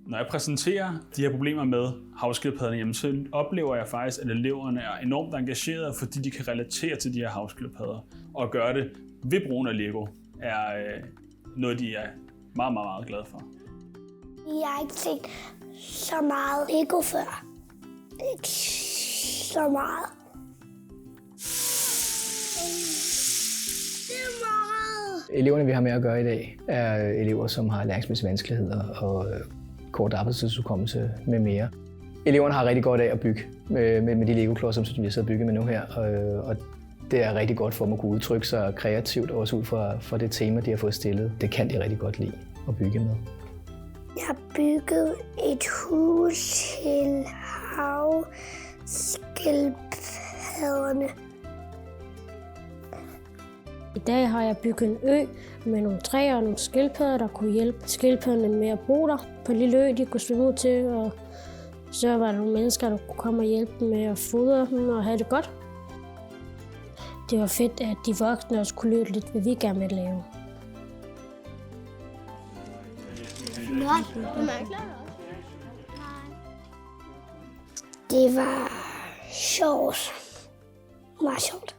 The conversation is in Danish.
Når jeg præsenterer de her problemer med havskildpadderne, jamen, så oplever jeg faktisk, at eleverne er enormt engagerede, fordi de kan relatere til de her havskildpadder. Og gøre det ved brugen af Lego er noget, de er meget, meget, meget glade for. Jeg har ikke set så meget Lego før. Ikke så meget. Det er meget. Eleverne, vi har med at gøre i dag, er elever, som har læringsmæssige vanskeligheder og kort arbejdstidsudkommelse med mere. Eleverne har rigtig godt af at bygge med de Lego-klodser, som vi har siddet og bygget med nu her. Og det er rigtig godt for dem at kunne udtrykke sig kreativt, også ud fra det tema, de har fået stillet. Det kan de rigtig godt lide at bygge med. Jeg har bygget et hus til havskildpadderne. I dag har jeg bygget en ø med nogle træer og nogle skildpadder, der kunne hjælpe skildpadderne med at bo der. På en lille ø, de kunne svømme ud til, og så var der nogle mennesker, der kunne komme og hjælpe dem med at fodre dem og have det godt. Det var fedt, at de voksne også kunne løbe lidt, hvad vi gerne ville lave. Det var sjovt. Meget sjovt.